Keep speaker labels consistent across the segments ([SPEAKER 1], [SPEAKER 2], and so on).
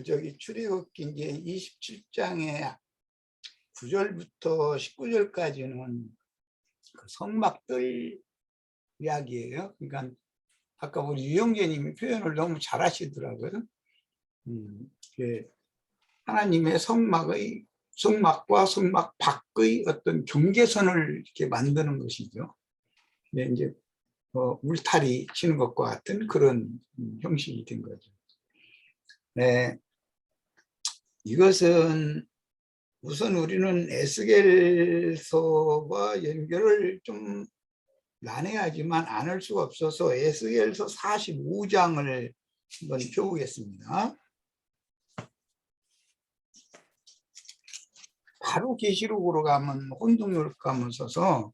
[SPEAKER 1] 저기 출애굽기 이제 27장의 9절부터 19절까지는 그 성막들 이야기예요. 그러니까 아까 우리 유영재님이 표현을 너무 잘하시더라고요. 하나님의 성막과 성막 밖의 어떤 경계선을 이렇게 만드는 것이죠. 이제 울타리 치는 것과 같은 그런 형식이 된 거죠. 네, 이것은 우선 우리는 에스겔서와 연결을 좀 나눠야지만 안 할 수가 없어서 에스겔서 45장을 한번 펴보겠습니다. 바로 계시록으로 가면 혼동yor감을 써서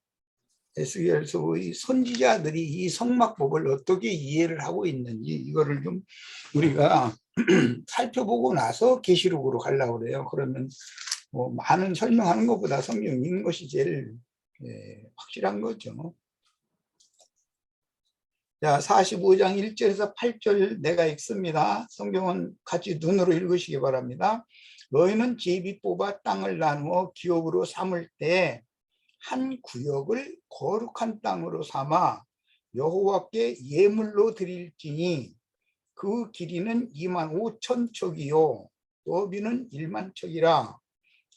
[SPEAKER 1] 에스겔서의 선지자들이 이 성막법을 어떻게 이해를 하고 있는지 이거를 좀 우리가 살펴보고 나서 계시록으로 가려고 그래요. 그러면 많은 설명하는 것보다 성경 읽는 것이 제일 확실한 거죠. 자, 45장 1절에서 8절 내가 읽습니다. 성경은 같이 눈으로 읽으시기 바랍니다. 너희는 제비 뽑아 땅을 나누어 기업으로 삼을 때 한 구역을 거룩한 땅으로 삼아 여호와께 예물로 드릴지니 그 길이는 25,000척이요 너비는 10,000척이라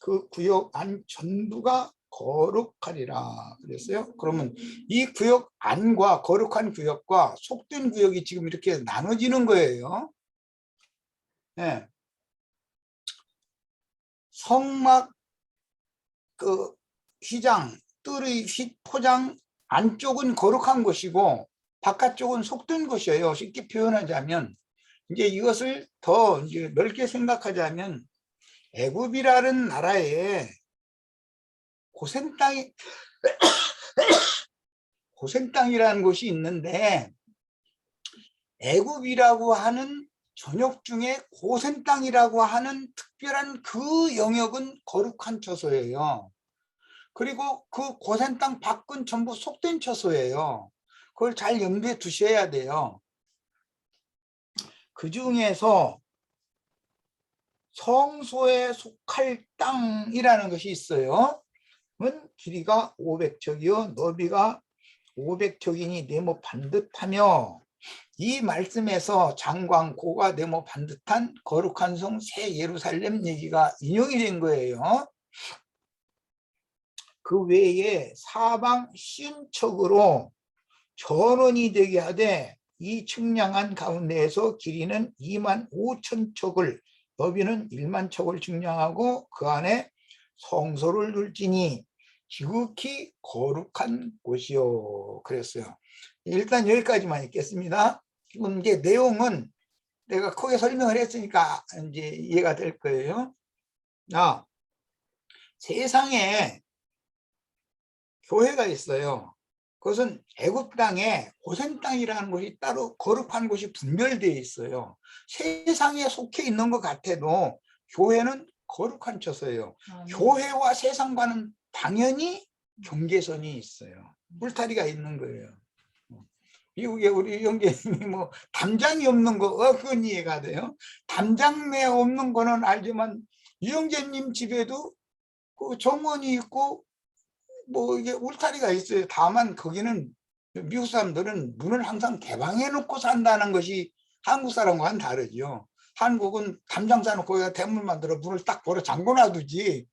[SPEAKER 1] 그 구역 안 전부가 거룩하리라 그랬어요. 그러면 이 구역 안과 거룩한 구역과 속된 구역이 지금 이렇게 나눠지는 거예요. 네. 성막 그 휘장 뜰의 포장 안쪽은 거룩한 것이고 바깥쪽은 속된 것이에요. 쉽게 표현하자면 이제 이것을 더 이제 넓게 생각하자면 애굽이라는 나라에 고센 땅이라는 곳이 있는데 애굽이라고 하는 전역 중에 고센 땅이라고 하는 특별한 그 영역은 거룩한 처소예요. 그리고 그 고센 땅 밖은 전부 속된 처소예요. 그걸 잘 염두에 두셔야 돼요. 그 중에서 성소에 속할 땅이라는 것이 있어요. 길이가 500척이요 너비가 500척이니 네모 반듯하며 이 말씀에서 장광고가 네모 반듯한 거룩한 성 새 예루살렘 얘기가 인용이 된 거예요. 그 외에 사방 신척으로 전원이 되게 하되 이 측량한 가운데에서 길이는 25,000척을 너비는 10,000척을 측량하고 그 안에 성소를 둘지니 지극히 거룩한 곳이요 그랬어요. 일단 여기까지만 읽겠습니다. 지금 이제 내용은 내가 크게 설명을 했으니까 이제 이해가 될 거예요. 세상에 교회가 있어요. 그것은 애굽 땅에 고센 땅이라는 곳이 따로 거룩한 곳이 분별되어 있어요. 세상에 속해 있는 것 같아도 교회는 거룩한 처소예요. 교회와 세상과는 당연히 경계선이 있어요. 울타리가 있는 거예요. 미국에 우리 영계님이 뭐 담장이 없는 거 그건 이해가 돼요. 담장내 없는 거는 알지만 유영재님 집에도 그 정원이 있고 뭐 이게 울타리가 있어요. 다만 거기는 미국 사람들은 문을 항상 개방해 놓고 산다는 것이 한국 사람과는 다르죠. 한국은 담장 쌓아놓고 거기다 대문 만들어 문을 딱 걸어 잠궈 놔두지.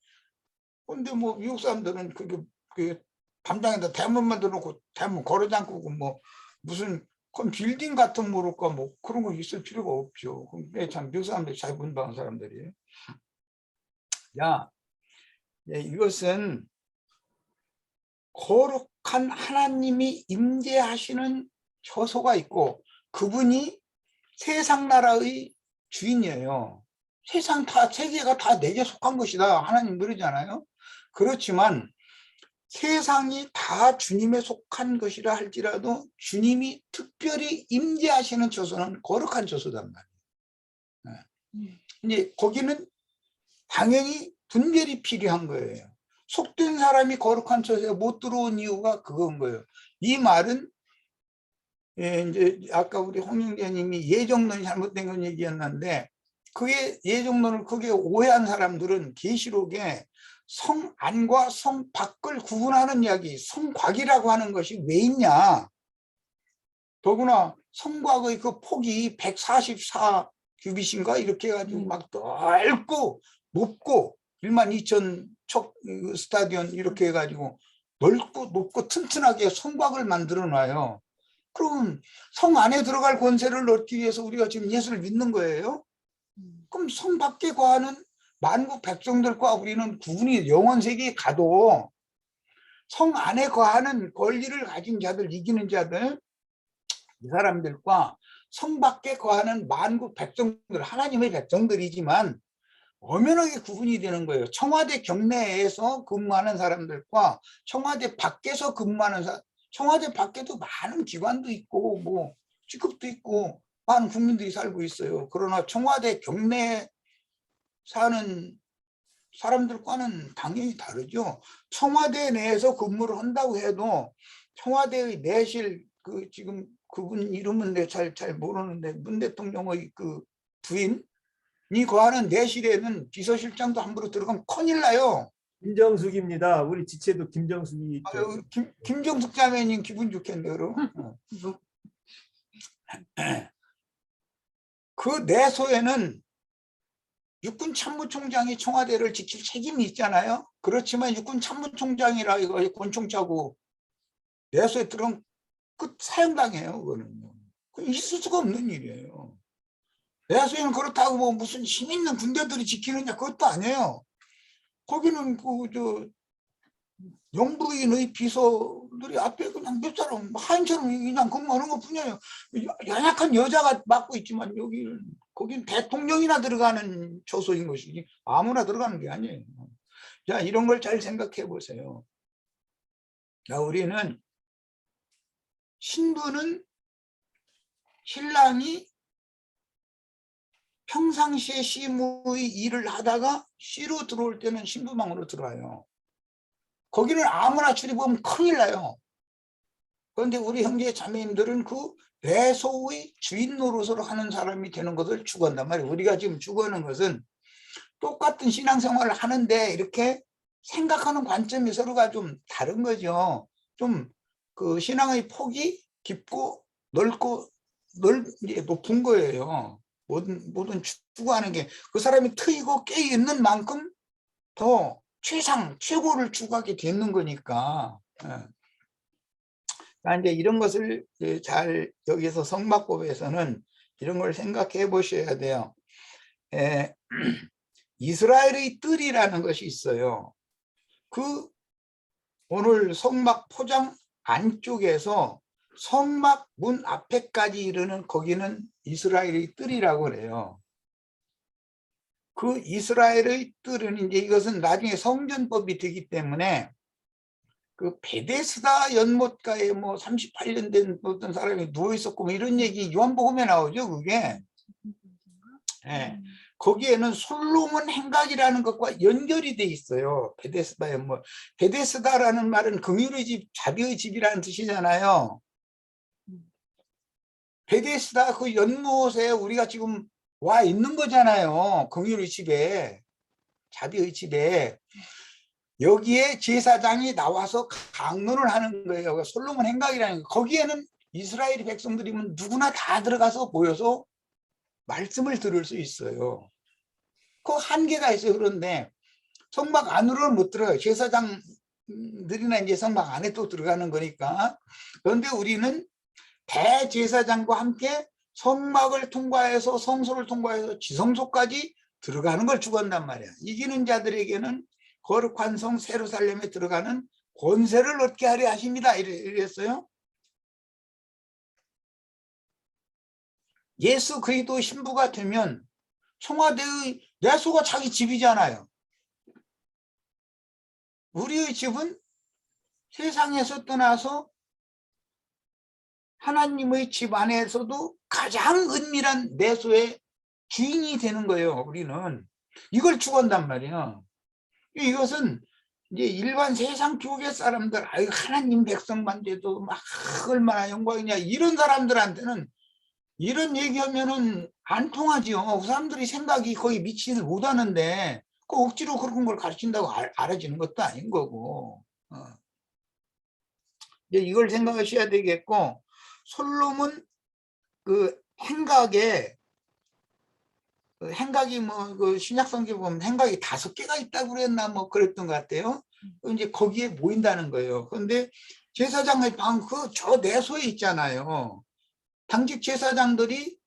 [SPEAKER 1] 근데 뭐 미국 사람들은 그 담장에다 대문 만들어 놓고 대문 걸어 잠그고 뭐 무슨 그건 빌딩 같은 모를까 뭐 그런 거 있을 필요가 없죠. 참 미국 사람들이 잘 분방한 사람들이에요. 이것은 거룩한 하나님이 임재하시는 처소가 있고 그분이 세상 나라의 주인이에요. 세계가 다 내게 속한 것이다. 하나님 그러잖아요. 그렇지만 세상이 다 주님에 속한 것이라 할지라도 주님이 특별히 임재하시는 처소는 거룩한 처소단 말이에요. 이제 거기는 당연히 분별이 필요한 거예요. 속된 사람이 거룩한 처소에 못 들어온 이유가 그건 거예요. 이 말은 이제 아까 우리 홍영재님이 예정론이 잘못된 건 얘기였는데 그게 예정론을 그게 오해한 사람들은 계시록에 성 안과 성 밖을 구분하는 이야기, 성곽이라고 하는 것이 왜 있냐. 더구나 성곽의 그 폭이 144 규빗인가 이렇게 해가지고 막 넓고 높고 12,000척 스타디온 이렇게 해가지고 넓고 높고 튼튼하게 성곽을 만들어 놔요. 그럼 성 안에 들어갈 권세를 얻기 위해서 우리가 지금 예수를 믿는 거예요? 그럼 성 밖에 거하는 만국 백성들과 우리는 구분이, 영원 세계에 가도 성 안에 거하는 권리를 가진 자들, 이기는 자들, 이 사람들과 성 밖에 거하는 만국 백성들, 하나님의 백성들이지만 엄연하게 구분이 되는 거예요. 청와대 경내에서 근무하는 사람들과 청와대 밖에서 근무하는 사람, 청와대 밖에도 많은 기관도 있고 뭐 직급도 있고 많은 국민들이 살고 있어요. 그러나 청와대 경내에 사는 사람들과는 당연히 다르죠. 청와대 내에서 근무를 한다고 해도 청와대의 내실, 그 지금 그분 이름은 잘 모르는데 문 대통령의 그 부인이 거하는 내실에는 비서실장도 함부로 들어가면 큰일 나요.
[SPEAKER 2] 김정숙입니다. 우리 지체도 김정숙이 있죠.
[SPEAKER 1] 아유, 김정숙 자매님 기분 좋겠네 그럼. 그 내소에는 육군 참모총장이 청와대를 지킬 책임이 있잖아요. 그렇지만 육군 참모총장이라 이거 권총차고 내소에 들어가면 그 사형당해요. 그거는요. 있을 수가 없는 일이에요. 내소에는 그렇다고 뭐 무슨 힘 있는 군대들이 지키느냐 그것도 아니에요. 거기는 그 영부인의 비서들이 앞에 그냥 몇 사람 하인처럼 그냥 근무하는 것 뿐이에요. 연약한 여자가 맡고 있지만 여기는 거긴 대통령이나 들어가는 초소인 것이지 아무나 들어가는 게 아니에요. 자, 이런 걸 잘 생각해 보세요. 자, 우리는 신부는 신랑이 평상시에 시무의 일을 하다가 쉬러 들어올 때는 신부방으로 들어와요. 거기는 아무나 출입하면 큰일 나요. 그런데 우리 형제 자매님들은 그 내소의 주인 노릇으로 하는 사람이 되는 것을 추구한단 말이에요. 우리가 지금 추구하는 것은 똑같은 신앙생활을 하는데 이렇게 생각하는 관점이 서로가 좀 다른 거죠. 좀 그 신앙의 폭이 깊고 넓고 높은 거예요. 모든 추구하는 게 그 사람이 트이고 깨 있는 만큼 더 최고를 추구하게 되는 거니까. 이제 이런 것을 잘 여기서 성막법에서는 이런 걸 생각해 보셔야 돼요. 이스라엘의 뜰이라는 것이 있어요. 그 오늘 성막 포장 안쪽에서 성막 문 앞에까지 이르는 거기는 이스라엘의 뜰이라고 그래요. 그 이스라엘의 뜰은 이제 이것은 나중에 성전법이 되기 때문에 그 베데스다 연못가에 뭐 38년 된 어떤 사람이 누워 있었고 뭐 이런 얘기 요한복음에 나오죠. 그게 거기에는 솔로몬 행각이라는 것과 연결이 돼 있어요. 베데스다 연못. 베데스다라는 말은 긍휼의 집, 자비의 집이라는 뜻이잖아요. 베데스다 그 연못에 우리가 지금 와 있는 거잖아요. 긍휼의 집에, 자비의 집에. 여기에 제사장이 나와서 강론을 하는 거예요. 솔로몬 행각이라는 거. 거기에는 이스라엘 백성들이면 누구나 다 들어가서 모여서 말씀을 들을 수 있어요. 그 한계가 있어요. 그런데 성막 안으로는 못 들어가요. 제사장들이나 이제 성막 안에 또 들어가는 거니까. 그런데 우리는 대제사장과 함께 성막을 통과해서 성소를 통과해서 지성소까지 들어가는 걸 추구한단 말이야. 이기는 자들에게는 거룩한 성 예루살렘에 들어가는 권세를 얻게 하려 하십니다. 이랬어요. 예수 그리스도 신부가 되면 청와대의 내소가 자기 집이잖아요. 우리의 집은 세상에서 떠나서 하나님의 집 안에서도 가장 은밀한 내소의 주인이 되는 거예요. 우리는 이걸 추구한단 말이에요. 이것은 이제 일반 세상 교계 사람들, 아유 하나님 백성만 돼도 막 얼마나 영광이냐 이런 사람들한테는 이런 얘기하면은 안 통하지요. 그 사람들이 생각이 거의 미치지를 못하는데 그 억지로 그런 걸 가르친다고 알아지는 것도 아닌 거고. 이제 이걸 생각하셔야 되겠고, 솔로몬 그 행각에 행각이 뭐 그 신약성경 보면 행각이 5개가 있다고 그랬나 뭐 그랬던 것 같아요. 이제 거기에 모인다는 거예요. 그런데 제사장의 방 그 저 내소에 있잖아요. 당직 제사장들이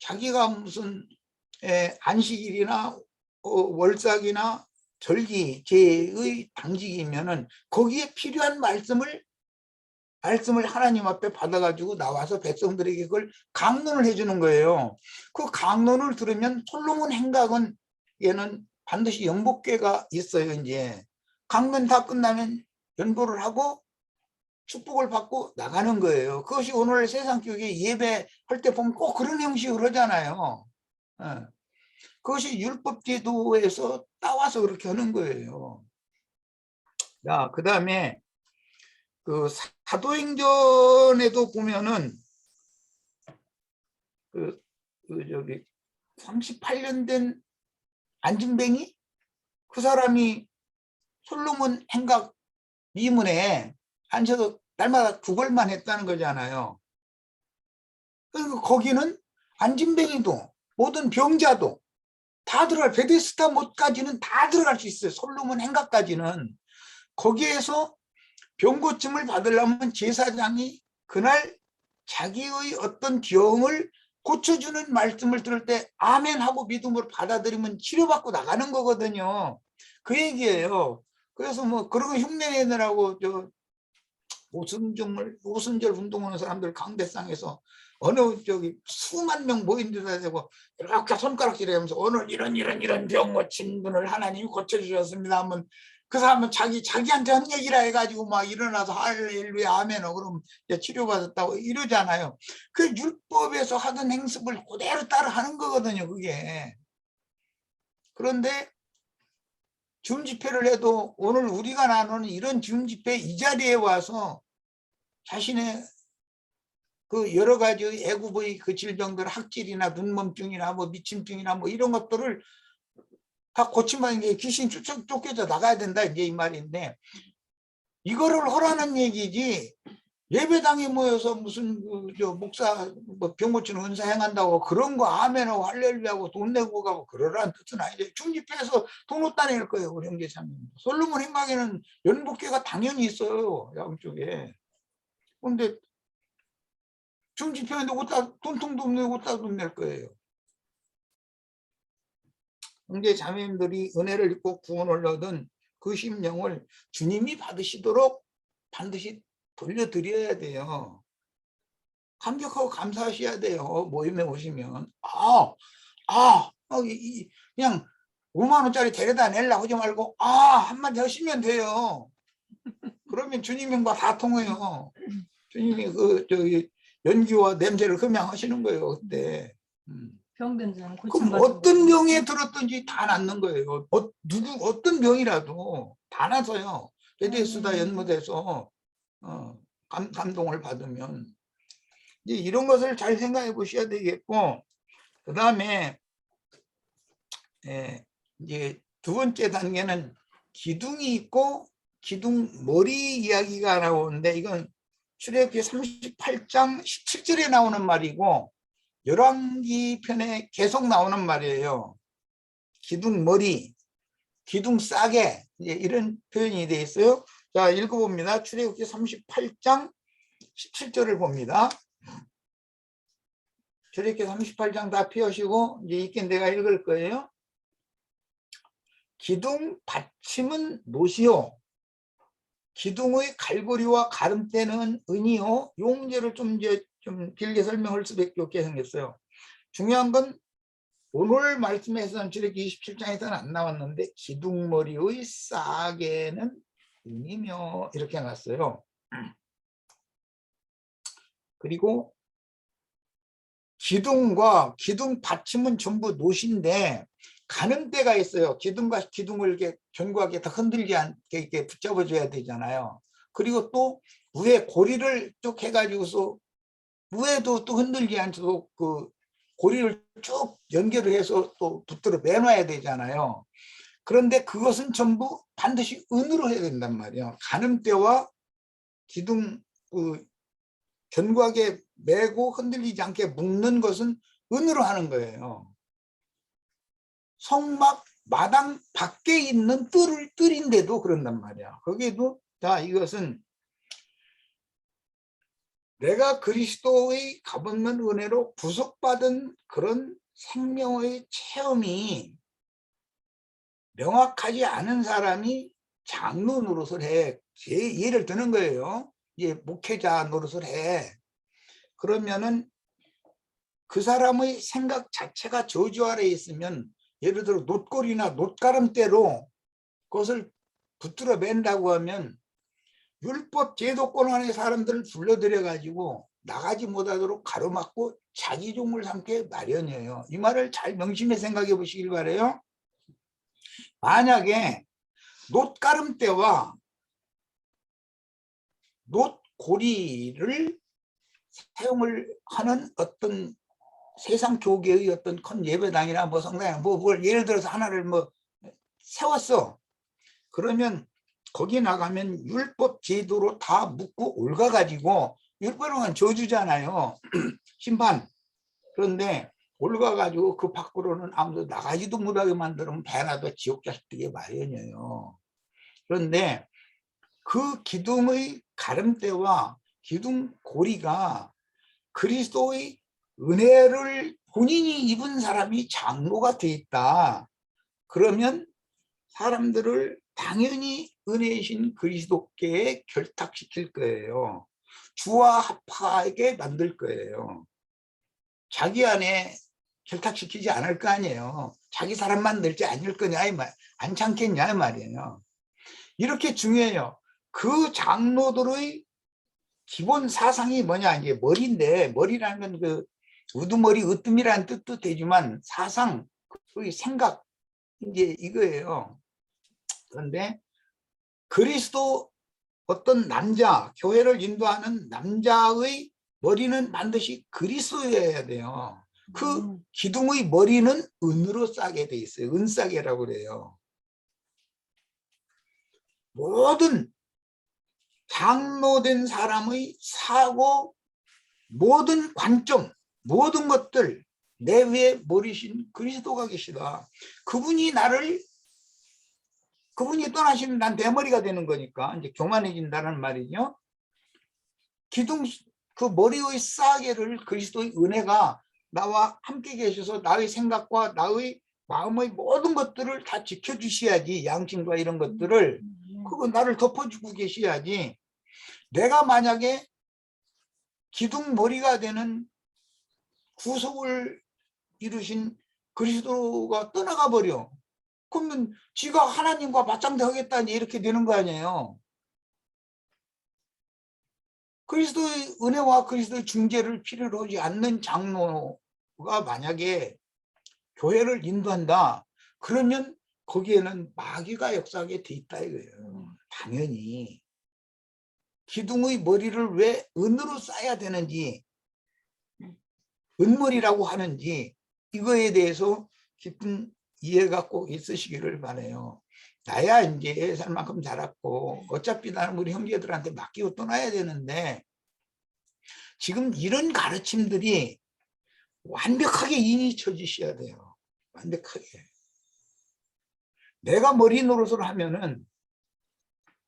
[SPEAKER 1] 자기가 무슨 안식일이나 월삭이나 절기 제의 당직이면은 거기에 필요한 말씀을 하나님 앞에 받아가지고 나와서 백성들에게 그걸 강론을 해주는 거예요. 그 강론을 들으면 솔로몬 행각은 얘는 반드시 연복궤가 있어요. 이제 강론 다 끝나면 연보를 하고 축복을 받고 나가는 거예요. 그것이 오늘 세상 교회 예배할 때 보면 꼭 그런 형식으로 하잖아요. 그것이 율법 제도에서 따와서 그렇게 하는 거예요. 자, 그 다음에 그 사도행전에도 보면은 저기 38년 된 안진뱅이 그 사람이 솔로몬 행각 미문에 앉아서 날마다 구걸만 했다는 거잖아요. 그리고 거기는 안진뱅이도 모든 병자도 다 들어갈, 베데스다 못까지는 다 들어갈 수 있어요. 솔로몬 행각까지는. 거기에서 병고침을 받으려면 제사장이 그날 자기의 어떤 병을 고쳐주는 말씀을 들을 때 아멘 하고 믿음으로 받아들이면 치료받고 나가는 거거든요. 그 얘기예요. 그래서 뭐 그런 거 흉내내느라고 저 오순절 운동하는 사람들 강대상에서 어느 저기 수만 명 모인 데다 대고 이렇게 손가락질하면서 오늘 이런 병 고친 분을 하나님이 고쳐주셨습니다 하면 그 사람은 자기한테 한 얘기라 해가지고 막 일어나서 할렐루야 아멘어 그럼 치료받았다고 이러잖아요. 그 율법에서 하던 행습을 그대로 따라 하는 거거든요. 그게. 그런데 줌 집회를 해도 오늘 우리가 나누는 이런 줌 집회 이 자리에 와서 자신의 그 여러 가지 애굽의 그 질병들 학질이나 눈먼증이나 뭐 미침증이나 뭐 이런 것들을 다 고침받는 게 귀신 쫓겨져 나가야 된다 이제 이 말인데 이거를 하라는 얘기지 예배당에 모여서 무슨 저 목사 뭐 병 고치는 은사 행한다고 그런 거 아멘하고 할렐루야하고 돈 내고 가고 그러라는 뜻은 아니죠. 중집회에서 돈 못 따낼 거예요. 우리 형제자매. 솔로몬 행각에는 연복회가 당연히 있어요. 양쪽에. 그런데 중집회인데 돈통도 없는 옷다 돈 낼 거예요. 형제 자매님들이 은혜를 입고 구원을 얻은 그 심령을 주님이 받으시도록 반드시 돌려드려야 돼요. 감격하고 감사하셔야 돼요. 모임에 오시면 그냥 5만 원짜리 데려다 내려고 하지 말고 한마디 하시면 돼요. 그러면 주님과 다 통해요. 주님이 그 저기 연기와 냄새를 흠양하시는 거예요. 그때.
[SPEAKER 3] 병든 자는
[SPEAKER 1] 그럼
[SPEAKER 3] 고침받은
[SPEAKER 1] 어떤 병에 들었든지 다 낫는 거예요. 어떤 병이라도 다 나서요. 베데스다 연못에서 감동을 받으면 이제 이런 것을 잘 생각해 보셔야 되겠고, 그 다음에 이제 두 번째 단계는 기둥이 있고 기둥 머리 이야기가 나오는데 이건 출애굽기 38장 17절에 나오는 말이고 열왕기 편에 계속 나오는 말이에요. 기둥 머리, 기둥 싸개 이런 표현이 되어 있어요. 자, 읽어봅니다. 출애굽기 38장 17절을 봅니다. 출애굽기 38장 다 펴시고 이제 있긴 내가 읽을 거예요. 기둥 받침은 못이요 기둥의 갈고리와 가름대는 은이요. 용제를 좀 길게 설명할 수밖에 없게 생겼어요. 중요한 건 오늘 말씀에서는 출애굽기 27장에서는 안 나왔는데 기둥머리의 싸개는 은이며 이렇게 해놨어요. 그리고 기둥과 기둥 받침은 전부 노신데 가늠대가 있어요. 기둥과 기둥을 이렇게 견고하게 다 흔들지 않게 이렇게 붙잡아줘야 되잖아요. 그리고 또 위에 고리를 쭉 해가지고서 위에도 또 흔들지 않도록 그 고리를 쭉 연결을 해서 또 붙들어 매놔야 되잖아요. 그런데 그것은 전부 반드시 은으로 해야 된단 말이에요. 가늠대와 기둥 그 견고하게 매고 흔들리지 않게 묶는 것은 은으로 하는 거예요. 성막 마당 밖에 있는 뜰인데도 그런단 말이야. 거기에도 자, 이것은 내가 그리스도의 값없는 은혜로 구속받은 그런 생명의 체험이 명확하지 않은 사람이 장로 노릇을 해. 예를 드는 거예요. 이제 목회자 노릇을 해. 그러면은 그 사람의 생각 자체가 저주 아래에 있으면, 예를 들어 놋골이나 놋가름대로 그것을 붙들어 맨다고 하면 율법 제도권 안에 사람들을 불러들여 가지고 나가지 못하도록 가로막고 자기 종을 삼게 마련이에요. 이 말을 잘 명심해 생각해 보시길 바라요. 만약에 놋가름대와 놋고리를 사용을 하는 어떤 세상 교계의 어떤 큰 예배당이나 뭐 성당이나 뭘 예를 들어서 하나를 뭐 세웠어. 그러면 거기 나가면 율법 제도로 다 묶고 올가가지고, 율법은 저주잖아요. 심판. 그런데 올가가지고 그 밖으로는 아무도 나가지도 못하게 만들면 배나도 지옥 자식 되게 마련이에요. 그런데 그 기둥의 가름대와 기둥 고리가 그리스도의 은혜를 본인이 입은 사람이 장로가 돼 있다. 그러면 사람들을 당연히 은혜이신 그리스도께 결탁시킬 거예요. 주와 합하게 만들 거예요. 자기 안에 결탁시키지 않을 거 아니에요. 자기 사람 만들지 않을 거냐, 않잖겠냐 이 말이에요. 이렇게 중요해요. 그 장로들의 기본 사상이 뭐냐, 이제 머리인데, 머리라는 건 그 우두머리 으뜸이라는 뜻도 되지만 사상, 그 생각, 이제 이거예요. 그런데 그리스도 어떤 남자, 교회를 인도하는 남자의 머리는 반드시 그리스도여야 돼요. 그 기둥의 머리는 은으로 싸게 돼 있어요. 은싸개라고 그래요. 모든 장로된 사람의 사고, 모든 관점, 모든 것들 내 위에 머리신 그리스도가 계시다. 그분이 떠나시면 난 대머리가 되는 거니까 이제 교만해진다는 말이죠. 기둥 그 머리의 싸개를 그리스도의 은혜가 나와 함께 계셔서 나의 생각과 나의 마음의 모든 것들을 다 지켜주셔야지, 양심과 이런 것들을 그거 나를 덮어주고 계셔야지. 내가 만약에 기둥 머리가 되는 구속을 이루신 그리스도가 떠나가 버려. 그러면 지가 하나님과 맞짱대 하겠다니 이렇게 되는 거 아니에요. 그리스도의 은혜와 그리스도의 중재를 필요로 하지 않는 장로가 만약에 교회를 인도한다. 그러면 거기에는 마귀가 역사하게 돼 있다 이거예요. 당연히. 기둥의 머리를 왜 은으로 쌓아야 되는지, 은머리라고 하는지 이거에 대해서 깊은 이해가 꼭 있으시기를 바라요. 나야 이제 살 만큼 자랐고 어차피 나는 우리 형제들한테 맡기고 떠나야 되는데, 지금 이런 가르침들이 완벽하게 인이 쳐지셔야 돼요. 완벽하게. 내가 머리 노릇을 하면은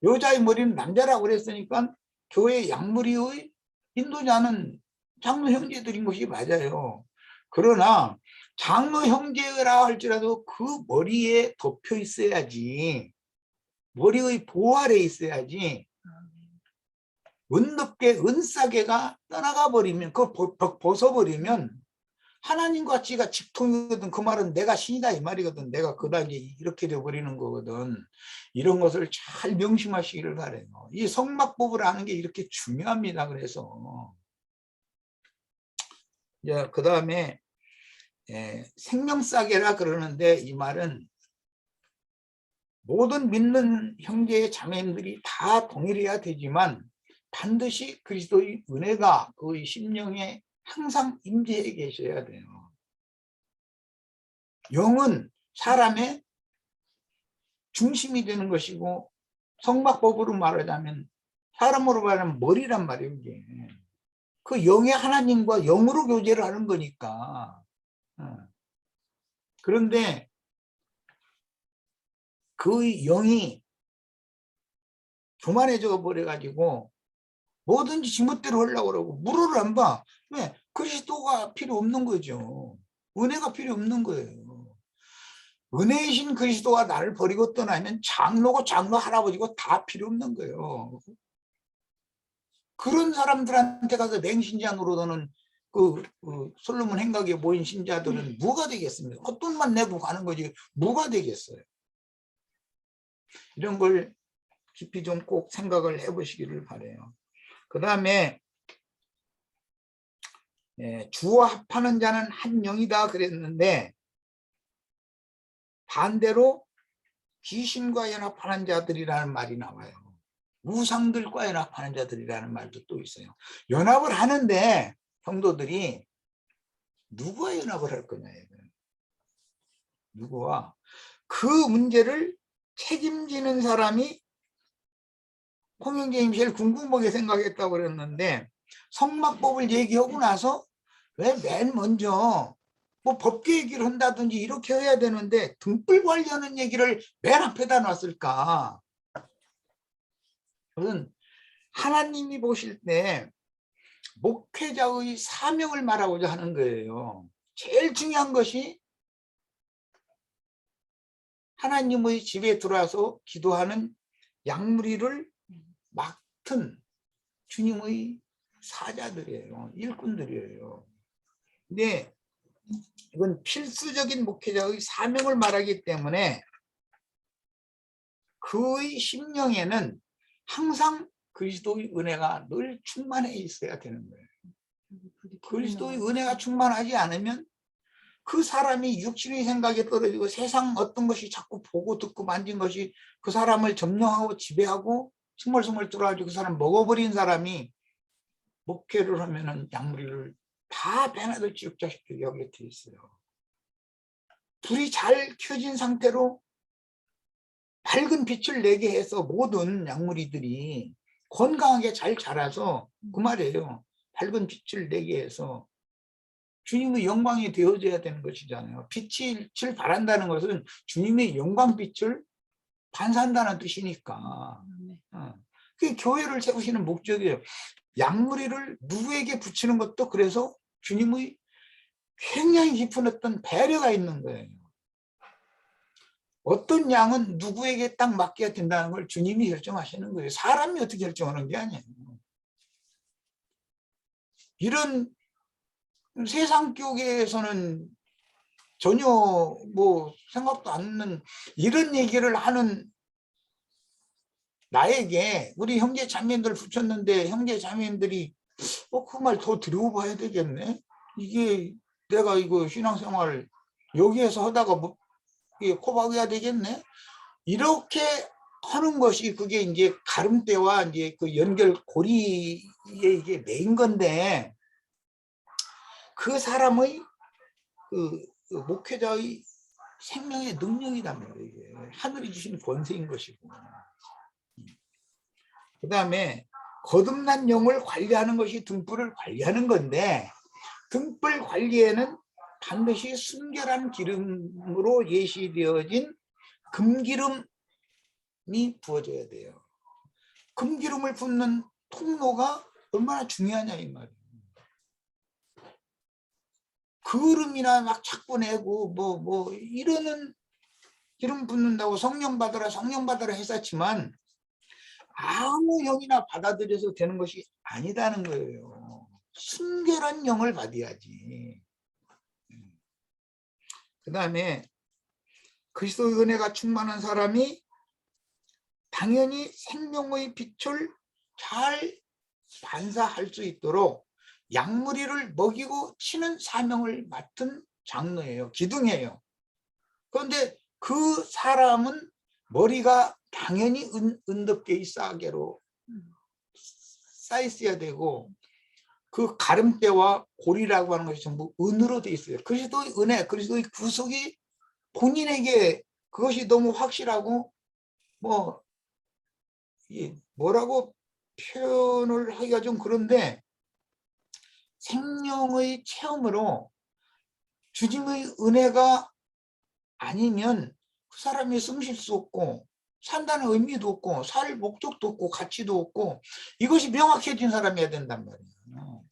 [SPEAKER 1] 여자의 머리는 남자라고 그랬으니까 교회 양머리의 인도자는 장로 형제들인 것이 맞아요. 그러나 장로 형제라 할지라도 그 머리에 덮여 있어야지, 머리의 보호 아래 있어야지, 은덮개, 은싸개가 떠나가 버리면, 그걸 벗어버리면 하나님과 지가 직통이거든. 그 말은 내가 신이다 이 말이거든. 내가 그다음에 이렇게 되어버리는 거거든. 이런 것을 잘 명심하시기를 바라요. 이 성막법을 아는 게 이렇게 중요합니다. 그래서 그 다음에 생명싸개라 그러는데, 이 말은 모든 믿는 형제 자매님들이 다 동일해야 되지만 반드시 그리스도의 은혜가 그의 심령에 항상 임재해 계셔야 돼요. 영은 사람의 중심이 되는 것이고, 성막법으로 말하자면 사람으로 말하면 머리란 말이에요. 이게. 그 영의 하나님과 영으로 교제를 하는 거니까. 그런데 그 영이 교만해져 버려가지고 뭐든지 지멋대로 하려고 그러고 물어를 안 봐. 왜? 그리스도가 필요 없는 거죠. 은혜가 필요 없는 거예요. 은혜이신 그리스도가 나를 버리고 떠나면 장로고 장로 할아버지고 다 필요 없는 거예요. 그런 사람들한테 가서 맹신자 노릇하는 그 솔로몬 행각에 모인 신자들은 뭐가 되겠습니까? 헛돈만 내고 가는 거지 뭐가 되겠어요? 이런 걸 깊이 좀 꼭 생각을 해보시기를 바라요. 그 다음에 주와 합하는 자는 한 영이다 그랬는데, 반대로 귀신과 연합하는 자들이라는 말이 나와요. 우상들과 연합하는 자들이라는 말도 또 있어요. 연합을 하는데 성도들이 누구와 연합을 할 거냐, 누구와. 그 문제를 책임지는 사람이 홍영재님 제일 궁금하게 생각했다고 그랬는데, 성막법을 얘기하고 나서 왜 맨 먼저 뭐 법규 얘기를 한다든지 이렇게 해야 되는데 등불 관리하는 얘기를 맨 앞에다 놨을까? 그건 하나님이 보실 때 목회자의 사명을 말하고자 하는 거예요. 제일 중요한 것이 하나님의 집에 들어와서 기도하는 양무리를 맡은 주님의 사자들이에요. 일꾼들이에요. 근데 이건 필수적인 목회자의 사명을 말하기 때문에 그의 심령에는 항상 그리스도의 은혜가 늘 충만해 있어야 되는 거예요. 그리스도의 은혜가 충만하지 않으면 그 사람이 육신의 생각에 떨어지고 세상 어떤 것이 자꾸 보고 듣고 만진 것이 그 사람을 점령하고 지배하고 스멀스멀 들어가지고 그 사람 먹어버린 사람이 목회를 하면은 양무리를 다 배나들 지옥자식들이 여기에 돼 있어요. 불이 잘 켜진 상태로 밝은 빛을 내게 해서 모든 양무리들이 건강하게 잘 자라서, 그 말이에요. 밝은 빛을 내게 해서 주님의 영광이 되어져야 되는 것이잖아요. 빛을 발한다는 것은 주님의 영광빛을 반사한다는 뜻이니까. 그게 교회를 세우시는 목적이에요. 양무리를 누구에게 붙이는 것도 그래서 주님의 굉장히 깊은 어떤 배려가 있는 거예요. 어떤 양은 누구에게 딱 맡겨야 된다는 걸 주님이 결정하시는 거예요. 사람이 어떻게 결정하는 게 아니에요. 이런 세상 교계에서는 전혀 뭐 생각도 않는 이런 얘기를 하는 나에게 우리 형제 자매들 붙였는데 형제 자매들이 그 말 더 들어봐야 되겠네. 이게 내가 이거 신앙생활 여기에서 하다가 뭐 코박해야 되겠네. 이렇게 하는 것이 그게 이제 가름대와 이제 그 연결 고리에 이게 메인 건데, 그 사람의 그 목회자의 생명의 능력이란 말이에요. 이게 하늘이 주신 권세인 것이고. 그 다음에 거듭난 영을 관리하는 것이 등불을 관리하는 건데, 등불 관리에는 반드시 순결한 기름으로 예시되어진 금기름이 부어져야 돼요. 금기름을 붓는 통로가 얼마나 중요하냐 이 말이에요. 그름이나 막 자꾸 내고 뭐 이러는 기름 붓는다고 성령 받으라 했었지만 아무 영이나 받아들여서 되는 것이 아니다는 거예요. 순결한 영을 받아야지. 그 다음에 그리스도의 은혜가 충만한 사람이 당연히 생명의 빛을 잘 반사할 수 있도록 양무리를 먹이고 치는 사명을 맡은 장로예요. 기둥이에요. 그런데 그 사람은 머리가 당연히 은덕계의 쌓여 있어야 되고 그 가름대와 고리라고 하는 것이 전부 은으로 되어 있어요. 그리스도의 은혜, 그리스도의 구속이 본인에게 그것이 너무 확실하고 뭐라고 표현을 하기가 좀 그런데 생명의 체험으로 주님의 은혜가 아니면 그 사람이 숨 쉴 수 없고 산다는 의미도 없고 살 목적도 없고 가치도 없고 이것이 명확해진 사람이어야 된단 말이에요.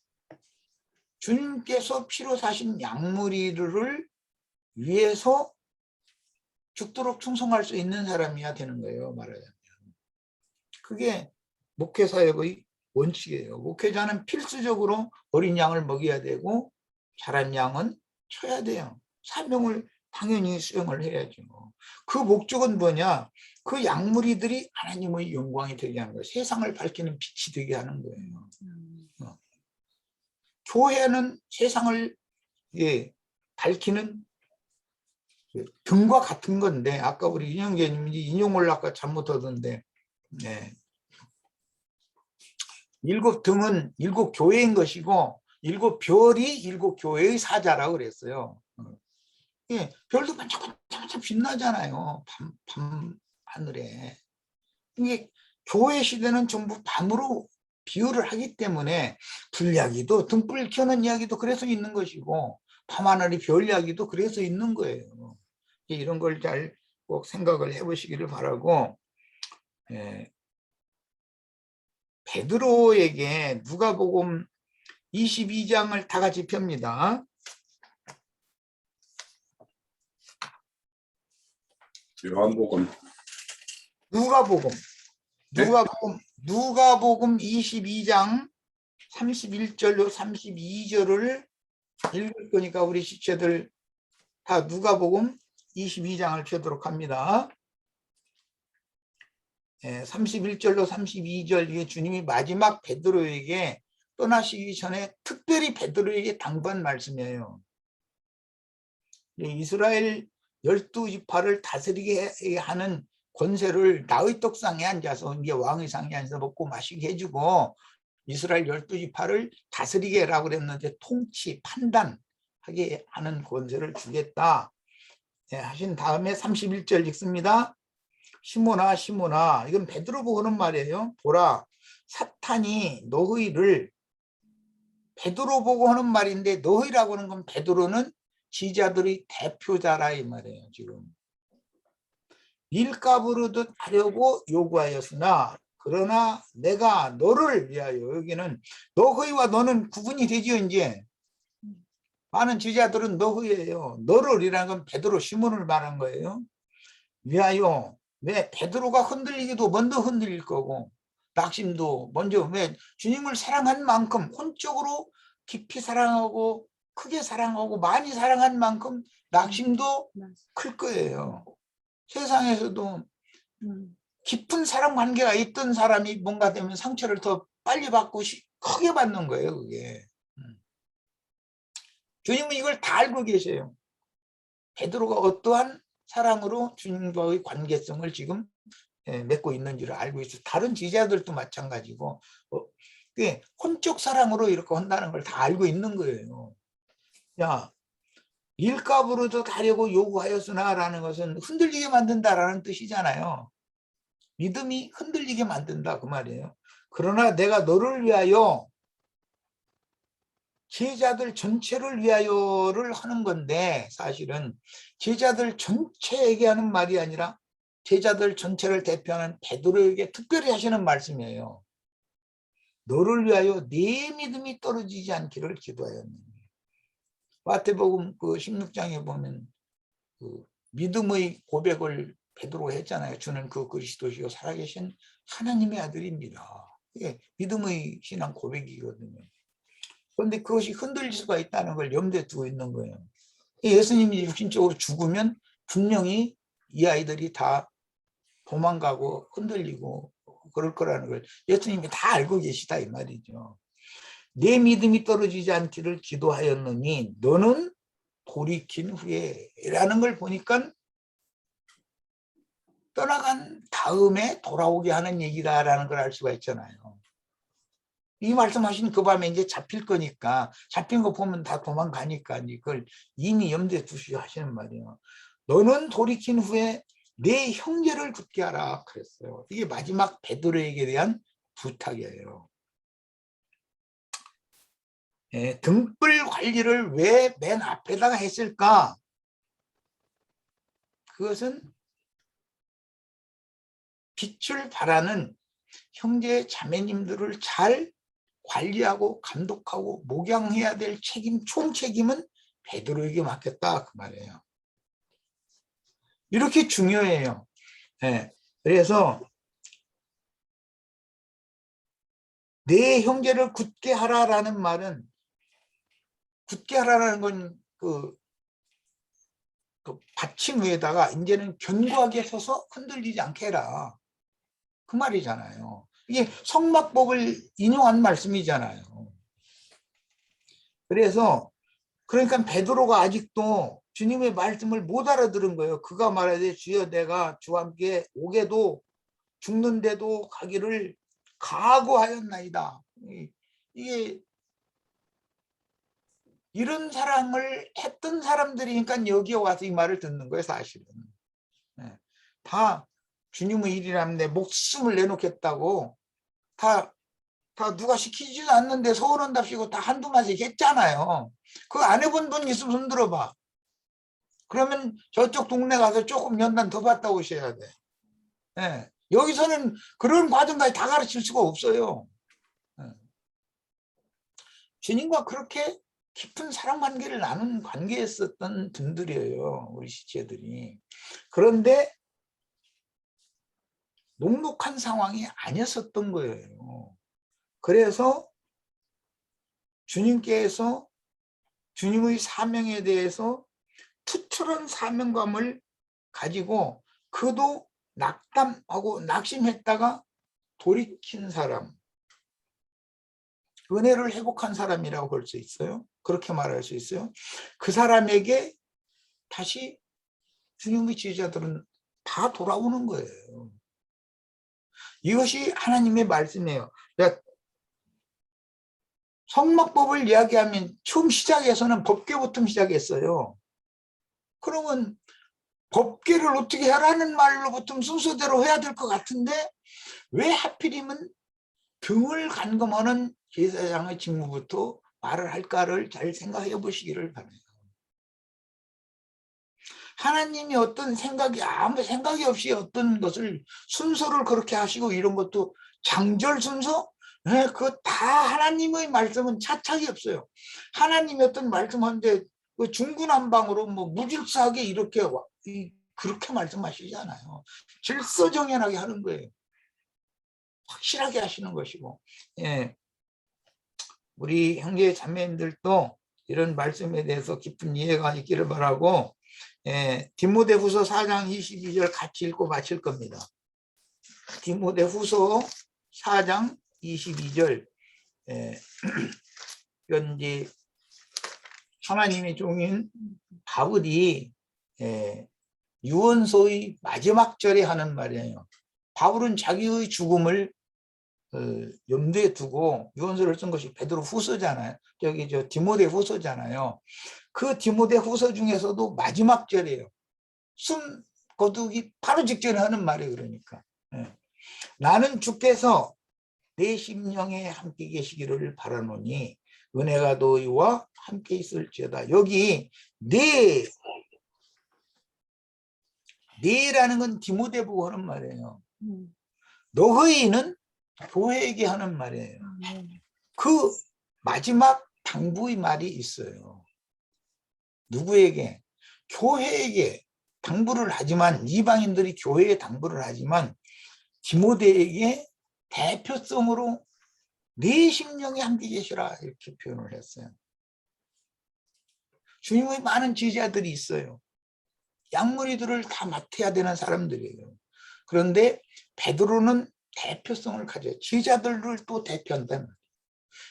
[SPEAKER 1] 주님께서 피로 사신 양무리를 위해서 죽도록 충성할 수 있는 사람이어야 되는 거예요. 말하자면. 그게 목회사역의 원칙이에요. 목회자는 필수적으로 어린 양을 먹여야 되고 자란 양은 쳐야 돼요. 사명을 당연히 수행을 해야죠. 그 목적은 뭐냐? 그 양무리들이 하나님의 영광이 되게 하는 거예요. 세상을 밝히는 빛이 되게 하는 거예요. 교회는 세상을 밝히는 등과 같은 건데 아까 우리 인용계님이 인용을 아까 잘못하던데 일곱 등은 일곱 교회인 것이고 일곱 별이 일곱 교회의 사자라고 그랬어요. 별도 반짝반짝 빛나잖아요. 밤 하늘에. 이게 교회 시대는 전부 밤으로 비유를 하기 때문에 불이야기도 등불 켜는 이야기도 그래서 있는 것이고 밤하늘이 별 이야기도 그래서 있는 거예요. 이런 걸 잘 꼭 생각을 해보시기를 바라고 베드로에게 누가복음 22장을 다 같이 펴니다.
[SPEAKER 3] 요한복음.
[SPEAKER 1] 누가복음 22장 31절로 32절을 읽을 거니까 우리 시체들 다 누가복음 22장을 펴도록 합니다. 31절로 32절 이게 주님이 마지막 베드로에게 떠나시기 전에 특별히 베드로에게 당부한 말씀이에요. 이스라엘 12지파를 다스리게 하는 권세를 나의 떡상에 앉아서 이제 왕의 상에 앉아서 먹고 마시게 해주고 이스라엘 12지파를 다스리게 하라고 그랬는데 통치, 판단하게 하는 권세를 주겠다 하신 다음에 31절 읽습니다. 시몬아 시몬아, 이건 베드로 보고 하는 말이에요. 보라, 사탄이 너희를, 베드로 보고 하는 말인데 너희라고 하는 건 베드로는 지자들의 대표자라 이 말이에요. 지금 밀가부를 얻듯 하려고 요구하였으나 그러나 내가 너를 위하여, 여기는 너희와 너는 구분이 되죠. 이제 많은 지자들은 너희예요. 너를 이라는 건 베드로 시몬을 말한 거예요. 위하여, 왜 베드로가 흔들리기도 먼저 흔들릴 거고 낙심도 먼저, 왜 주님을 사랑한 만큼 혼적으로 깊이 사랑하고 크게 사랑하고 많이 사랑한 만큼 낙심도 클 거예요. 세상에서도 깊은 사랑 관계가 있던 사람이 뭔가 되면 상처를 더 빨리 받고 크게 받는 거예요. 그게 주님은 이걸 다 알고 계세요. 베드로가 어떠한 사랑으로 주님과의 관계성을 지금 맺고 있는지를 알고 있어요. 다른 지자들도 마찬가지고 혼적 사랑으로 이렇게 한다는 걸 다 알고 있는 거예요. 야, 일값으로도 가려고 요구하였으나 라는 것은 흔들리게 만든다라는 뜻이잖아요. 믿음이 흔들리게 만든다 그 말이에요. 그러나 내가 너를 위하여, 제자들 전체를 위하여를 하는 건데 사실은 제자들 전체에게 하는 말이 아니라 제자들 전체를 대표하는 베드로에게 특별히 하시는 말씀이에요. 너를 위하여 네 믿음이 떨어지지 않기를 기도하였느니. 마태복음 그 16장에 보면 그 믿음의 고백을 베드로가 했잖아요. 주는 그 그리스도시요 살아계신 하나님의 아들입니다. 이게 믿음의 신앙 고백이거든요. 그런데 그것이 흔들릴 수가 있다는 걸 염두에 두고 있는 거예요. 예수님이 육신적으로 죽으면 분명히 이 아이들이 다 도망가고 흔들리고 그럴 거라는 걸 예수님이 다 알고 계시다 이 말이죠. 내 믿음이 떨어지지 않기를 기도하였느니 너는 돌이킨 후에 라는 걸 보니까 떠나간 다음에 돌아오게 하는 얘기다라는 걸 알 수가 있잖아요. 이 말씀하신 그 밤에 이제 잡힐 거니까, 잡힌 거 보면 다 도망가니까 이걸 이미 염두에 두시고 하시는 말이에요. 너는 돌이킨 후에 내 형제를 굳게 하라 그랬어요. 이게 마지막 베드로에게 대한 부탁이에요. 예, 등불 관리를 왜 맨 앞에다가 했을까? 그것은 빛을 발하는 형제 자매님들을 잘 관리하고 감독하고 목양해야 될 책임, 총책임은 베드로에게 맡겼다 그 말이에요. 이렇게 중요해요. 예, 그래서 내 형제를 굳게 하라라는 말은, 굳게 하라는 건 그 받침 위에다가 이제는 견고하게 서서 흔들리지 않게 해라 그 말이잖아요. 이게 성막복을 인용한 말씀이잖아요. 그래서 그러니까 베드로가 아직도 주님의 말씀을 못 알아들은 거예요. 그가 말하되 주여 내가 주와 함께 오게도 죽는데도 가기를 각오하였나이다. 이게 이런 사랑을 했던 사람들이니까 여기에 와서 이 말을 듣는 거예요, 사실은. 다 주님의 일이라면 내 목숨을 내놓겠다고 다 누가 시키지도 않는데 서운한답시고 다 한두 마디씩 했잖아요. 그거 안 해본 분 있으면 손 들어봐. 그러면 저쪽 동네 가서 조금 연단 더 받다 오셔야 돼. 예. 여기서는 그런 과정까지 다 가르칠 수가 없어요. 주님과 그렇게 깊은 사랑 관계를 나눈 관계였었던 분들이에요, 우리 지체들이. 그런데 녹록한 상황이 아니었었던 거예요. 그래서 주님께서 주님의 사명에 대해서 투철한 사명감을 가지고 그도 낙담하고 낙심했다가 돌이킨 사람, 은혜를 회복한 사람이라고 볼 수 있어요. 그렇게 말할 수 있어요. 그 사람에게 다시 주님의 지휘자들은 다 돌아오는 거예요. 이것이 하나님의 말씀이에요. 성막법을 이야기하면 처음 시작에서는 법궤부터 시작했어요. 그러면 법궤를 어떻게 하라는 말로부터 순서대로 해야 될 것 같은데 왜 하필이면 등을 감금하는 제사장의 직무부터 말을 할까를 잘 생각해 보시기를 바랍니다. 하나님이 어떤 생각이 아무 생각이 없이 어떤 것을 순서를 그렇게 하시고 이런 것도 장절 순서? 네, 그거 다 하나님의 말씀은 차착이 없어요. 하나님이 어떤 말씀하는데 그 중구난방으로 뭐 무질서하게 이렇게 그렇게 말씀하시지 않아요. 질서정연하게 하는 거예요. 확실하게 하시는 것이고, 예, 우리 형제 자매님들도 이런 말씀에 대해서 깊은 이해가 있기를 바라고, 예, 디모데후서 4장 22절 같이 읽고 마칠 겁니다. 디모데후서 4장 22절, 예, 이건 이제 하나님의 종인 바울이 유언서의 마지막 절에 하는 말이에요. 바울은 자기의 죽음을 염두에 두고 유언서를 쓴 것이 베드로 후서잖아요. 저기 저 디모데 후서잖아요. 그 디모데 후서 중에서도 마지막 절이에요. 숨 거두기 바로 직전에 하는 말이에요. 그러니까 나는 주께서 내 심령에 함께 계시기를 바라노니 은혜가 너희와 함께 있을지어다. 여기 네라는 건 디모데 보고 하는 말이에요. 너희는 교회에게 하는 말이에요. 그 마지막 당부의 말이 있어요. 누구에게? 교회에게 당부를 하지만, 이방인들이 교회에 당부를 하지만 디모데에게 대표성으로 네 심령에 함께 계시라 이렇게 표현을 했어요. 주님의 많은 제자들이 있어요. 양무리들을 다 맡아야 되는 사람들이에요. 그런데 베드로는 대표성을 가져요. 제자들을 또 대표한다는 거예요.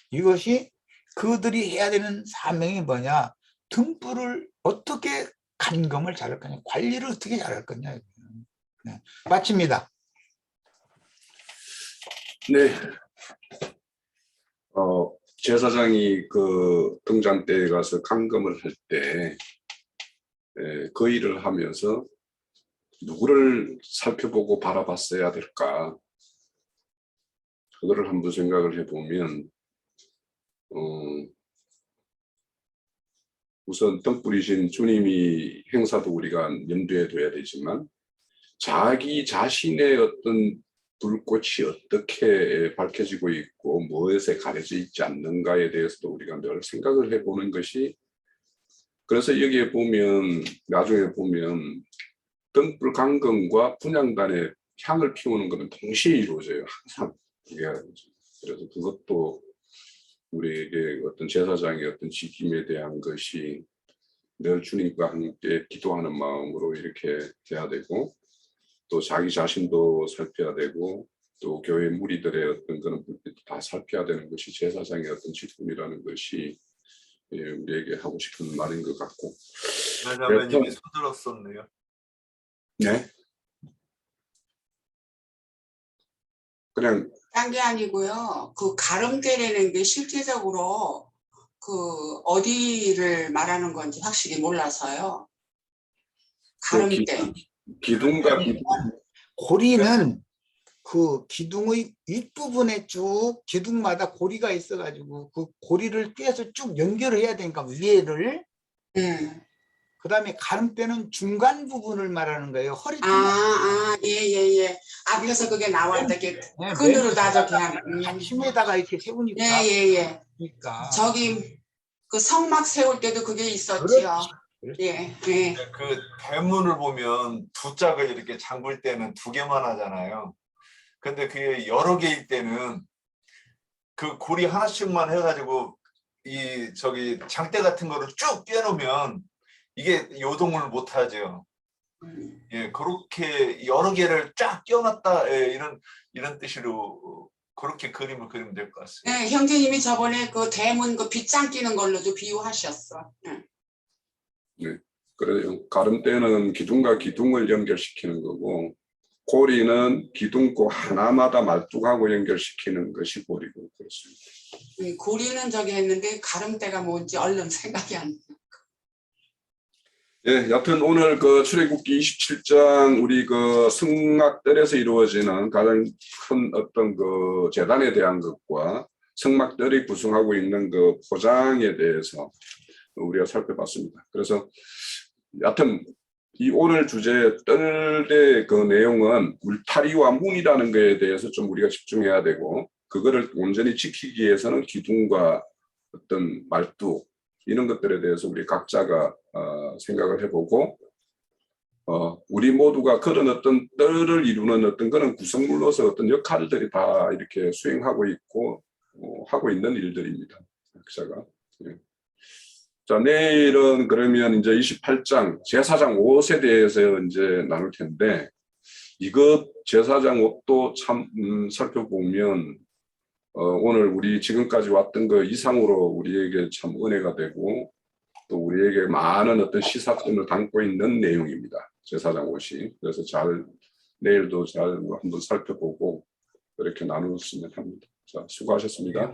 [SPEAKER 1] 이것이 그들이 해야 되는 사명이 뭐냐? 등불을 어떻게 감금을 잘할 거냐, 관리를 어떻게 잘할 거냐. 네, 마칩니다.
[SPEAKER 3] 네. 제사장이 그 등잔대에 가서 감금을 할 때 그 일을 하면서 누구를 살펴보고 바라봤어야 될까? 그거를 한번 생각을 해보면 우선 떡 뿌리신 주님이 행사도 우리가 염두에 둬야 되지만 자기 자신의 어떤 불꽃이 어떻게 밝혀지고 있고 무엇에 가려져 있지 않는가에 대해서도 우리가 늘 생각을 해보는 것이, 그래서 여기에 보면 나중에 보면 등불 감금과 분향단에 향을 피우는 것은 동시에 이루어져요. 항상. 그래서 그것도 우리에게 어떤 제사장의 어떤 직임에 대한 것이 늘 주님과 함께 기도하는 마음으로 이렇게 돼야 되고, 또 자기 자신도 살펴야 되고, 또 교회 무리들의 어떤 그런 불빛도 다 살펴야 되는 것이 제사장의 어떤 직분이라는 것이 우리에게 하고 싶은 말인 것 같고.
[SPEAKER 4] 자매님이 손들었었네요.
[SPEAKER 3] 네. 그냥
[SPEAKER 5] 딴 게 아니고요. 그 가름대라는 게 실제적으로 그 어디를 말하는 건지 확실히 몰라서요. 가름대.
[SPEAKER 3] 기둥과
[SPEAKER 1] 고리는 그 기둥의 윗부분에 쭉 기둥마다 고리가 있어가지고 그 고리를 꿰서 쭉 연결을 해야 되니까 위에를. 그다음에 가름대는 중간 부분을 말하는 거예요. 허리
[SPEAKER 5] 예. 앞에서 그게 나왔다. 이렇게 끈으로 다져 그냥.
[SPEAKER 1] 심에다가 이렇게 세우니까.
[SPEAKER 5] 예.
[SPEAKER 1] 그러니까.
[SPEAKER 5] 저기 그 성막 세울 때도 그게 있었지요.
[SPEAKER 1] 그렇지.
[SPEAKER 5] 예.
[SPEAKER 4] 그 대문을 보면 두 짝을 이렇게 잠글 때는 두 개만 하잖아요. 근데 그게 여러 개일 때는 그 고리 하나씩만 해가지고 이 저기 장대 같은 거를 쭉 꿰놓으면 이게 요동을 못 하죠. 예, 그렇게 여러 개를 쫙 껴놨다, 예, 이런 뜻으로 그렇게 그림을 그리면 될 것 같습니다.
[SPEAKER 5] 네, 형제님이 저번에 그 대문 그 빗장 끼는 걸로도 비유하셨어.
[SPEAKER 3] 네. 그래요. 가름대는 기둥과 기둥을 연결시키는 거고, 고리는 기둥고 하나마다 말뚝하고 연결시키는 것이 고리고 그렇습니다.
[SPEAKER 5] 고리는 저기 했는데 가름대가 뭔지 얼른 생각이 안 나.
[SPEAKER 3] 예, 여튼 오늘 그 출애굽기 27장 우리 그 성막들에서 이루어지는 가장 큰 어떤 그 제단에 대한 것과 성막들이 구성하고 있는 그 포장에 대해서 우리가 살펴봤습니다. 그래서 여튼 이 오늘 주제 뜰의 그 내용은 울타리와 문이라는 것에 대해서 좀 우리가 집중해야 되고, 그거를 온전히 지키기 위해서는 기둥과 어떤 말뚝 이런 것들에 대해서 우리 각자가 생각을 해보고, 우리 모두가 그런 어떤 뜰을 이루는 어떤 그런 구성물로서 어떤 역할들이 다 이렇게 수행하고 있고 하고 있는 일들입니다. 각자가. 예. 자, 내일은 그러면 이제 28장 제사장 옷에 대해서 이제 나눌 텐데, 이것 제사장 옷도 참 살펴보면 오늘 우리 지금까지 왔던 그 이상으로 우리에게 참 은혜가 되고 또 우리에게 많은 어떤 시사점을 담고 있는 내용입니다. 제사장 옷이. 그래서 내일도 잘 한번 살펴보고 그렇게 나누었으면 합니다. 자, 수고하셨습니다.